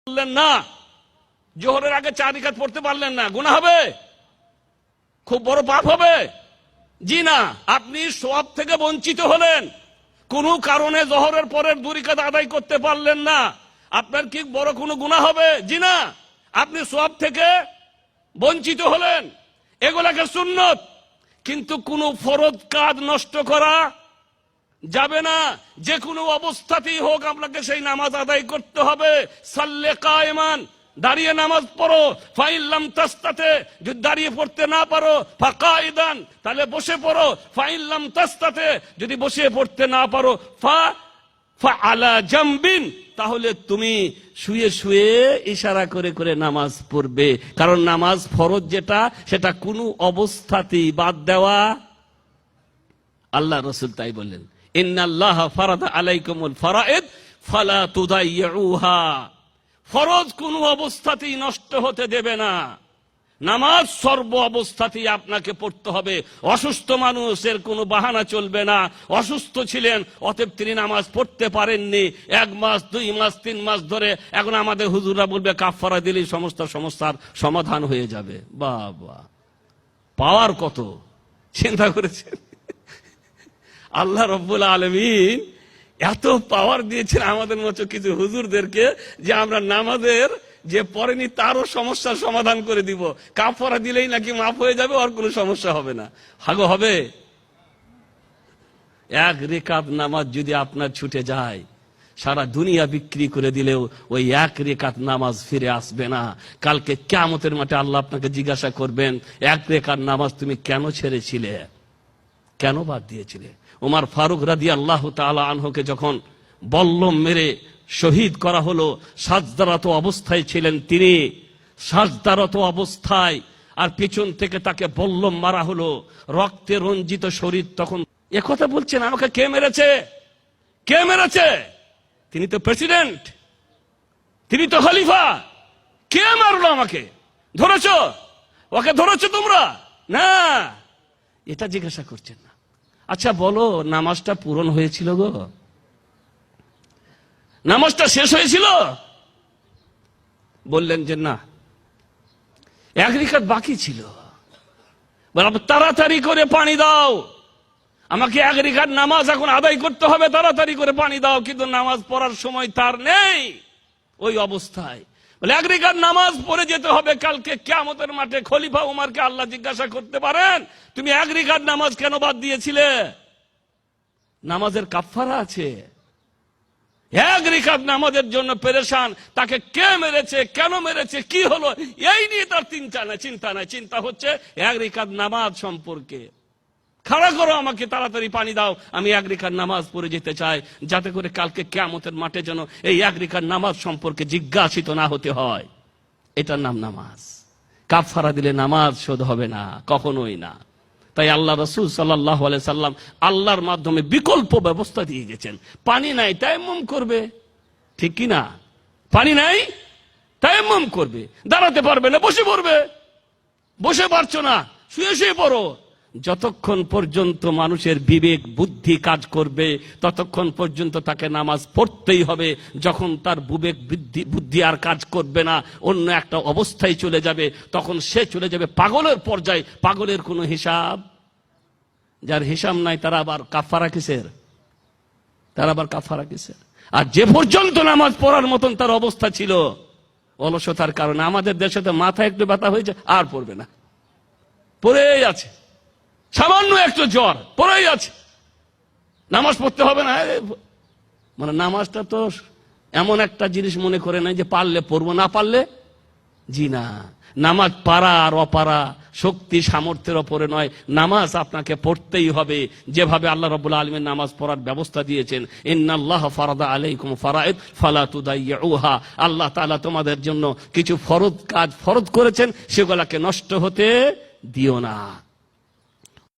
বললেন না, জোহরের আগে 4 রাকাত পড়তে পারলেন না, গুনাহ হবে? খুব বড় পাপ হবে? জি না। আপনি সওয়াব থেকে বঞ্চিত হলেন, কোন কারণে জোহরের পরের 2 রাকাত আদায় করতে পারলেন না, আপনার কি বড় কোনো গুনাহ হবে? জি না। আপনি সওয়াব থেকে বঞ্চিত হলেন, এগুলাকে সুন্নত। কিন্তু কোন ফরজ কাজ নষ্ট করা যাবে না। যে কোনো অবস্থাতেই হোক আপনাকে সেই নামাজ আদায় করতে হবে। সাল্লে কায়েমান, দাঁড়িয়ে নামাজ পড়ো। ফাইল্লাম তাস্তাতে, যদি দাঁড়িয়ে পড়তে না পারো, ফাকাইদান, তাহলে বসে পড়ো। ফাইল্লাম তাস্তাতে, যদি বসে পড়তে না পারো, আলা জামবিন, তাহলে তুমি শুয়ে শুয়ে ইশারা করে করে নামাজ পড়বে। কারণ নামাজ ফরজ যেটা, সেটা কোনো অবস্থাতেই বাদ দেওয়া। আল্লাহ রাসূল তাই বললেন, ইন্নাল্লাহা ফারাদা আলাইকুমুল ফারাইদ ফালা তুদাইয়ুহা। ফরজ কোনো অবস্থাতেই নষ্ট হতে দেবে না। নামাজ সর্ব অবস্থাতেই আপনাকে পড়তে হবে। অসুস্থ মানুষের কোনো বাহানা চলবে না। অসুস্থ ছিলেন, অতএব তিনি নামাজ পড়তে পারেননি 1 মাস 2 মাস 3 মাস ধরে। এখন আমাদের হুজুররা বলবে কাফারা দিলেই সমস্ত সমস্যার সমাধান হয়ে যাবে। বাবা, পাওয়ার কত চিন্তা করেছেন? আল্লাহ রাব্বুল আলামিন এত পাওয়ার দিয়েছেন আমাদের মতো কিছু হুজুরদেরকে, যে আমরা নামাজের যে পড়েনি তারও সমস্যার সমাধান করে দিব। কাফারা দিলেই নাকি মাফ হয়ে যাবে, আর কোনো সমস্যা হবে না। হাগো হবে? 1 রাকাত নামাজ যদি আপনার ছুটে যায়, সারা দুনিয়া বিক্রি করে দিলেও ওই 1 রাকাত নামাজ ফিরে আসবে না। কালকে কিয়ামতের মাঠে আল্লাহ আপনাকে জিজ্ঞাসা করবেন, 1 রাকাত নামাজ তুমি কেন ছেড়েছিলে, কেন বাদ দিয়েছিলে? ওমর ফারুক রাদিয়াল্লাহু তাআলা আনহুকে যখন বল্লম মেরে শহীদ করা হলো, সাজদারত অবস্থায় ছিলেন তিনি, সাজদারত অবস্থায়, আর পিছন থেকে তাকে বল্লম মারা হলো, রক্তে রঞ্জিত শরীর। তখন একথা বলছেন, আমাকে কে মেরেছে? কে মেরেছে? তিনি তো প্রেসিডেন্ট, তিনি তো খলিফা। কে মারলো আমাকে? ধরেছো? ওকে ধরেছো তোমরা? না, এটা জিজ্ঞাসা করছেন না। আচ্ছা বলো, নামাজটা পূরণ হয়েছিল গো? নামাজটা শেষ হয়েছিল? বললেন যে না, 1 রাকাত বাকি ছিল। তাড়াতাড়ি করে পানি দাও, আমাকে 1 রাকাত নামাজ এখন আদায় করতে হবে, তাড়াতাড়ি করে পানি দাও। কিন্তু নামাজ পড়ার সময় তার নেই। ওই অবস্থায় বলে 1 রাকাত নামাজ পড়ে যেতে হবে। কালকে কিয়ামতের মাঠে খলিফা উমরকে আল্লাহ জিজ্ঞাসা করতে পারেন, তুমি 1 রাকাত নামাজ কেন বাদ দিয়েছিলে? নামাজের কাফারা আছে। 1 রাকাত নামাজের জন্য পেরেশান। তাকে কে মেরেছে, কেন মেরেছে, কি হলো, এই নিয়ে তার চিন্তা নাই। চিন্তা হচ্ছে 1 রাকাত নামাজ সম্পর্কে। খাড়া করো, আমাকে তাড়াতাড়ি পানি দাও, আমি 1 রাকাত নামাজ পড়ে যেতে চাই, যাতে করে কালকে কিয়ামতের মাঠে যেন এই 1 রাকাত নামাজ সম্পর্কে জিজ্ঞাসিত না হতে হয়। এটার নাম নামাজ। কাফারা দিলে নামাজ শোধ হবে না, কখনোই না। তাই আল্লাহ রাসূল সাল্লাল্লাহু আলাইহি সাল্লাম আল্লাহর মাধ্যমে বিকল্প ব্যবস্থা দিয়ে গেছেন। পানি নাই, তায়াম্মুম করবে, ঠিক কি না? পানি নাই, তায়াম্মুম করবে। দাঁড়াতে পারবে না, বসে পড়বে। বসে পারছো না, শুয়ে শুয়ে পড়ো। যতক্ষণ পর্যন্ত মানুষের বিবেক বুদ্ধি কাজ করবে, ততক্ষণ পর্যন্ত তাকে নামাজ পড়তেই হবে। যখন তার বিবেক বুদ্ধি আর কাজ করবে না, অন্য একটা অবস্থায় চলে যাবে, তখন সে চলে যাবে পাগলের পর্যায়ে। পাগলের কোনো হিসাব, যার হিসাব নাই, তারা আবার কাফারা কিসের? আর যে পর্যন্ত নামাজ পড়ার মতন তার অবস্থা ছিল, অলসতার কারণে আমাদের দেশে তো মাথা একটু ব্যথা হয়েছে, আর পড়বে না, পড়েই আছে। সামান্য একটু জ্বর, পড়েই আছে, নামাজ পড়তে হবে না। মানে নামাজটা তো এমন একটা জিনিস মনে করে নাই যে পারলে পড়বো, না পারলে জি না। নামাজ পারা আর অপারা শক্তি সামর্থ্যের ওপরে নয়, নামাজ আপনাকে পড়তেই হবে। যেভাবে আল্লাহ রাব্বুল আলামিন নামাজ পড়ার ব্যবস্থা দিয়েছেন, ইন্নাল্লাহা ফারাদা আলাইকুম ফারাইদ ফালা তুদাইয়ুহা। আল্লাহ তাআলা তোমাদের জন্য কিছু ফরজ কাজ ফরজ করেছেন, সেগুলোকে নষ্ট হতে দিও না।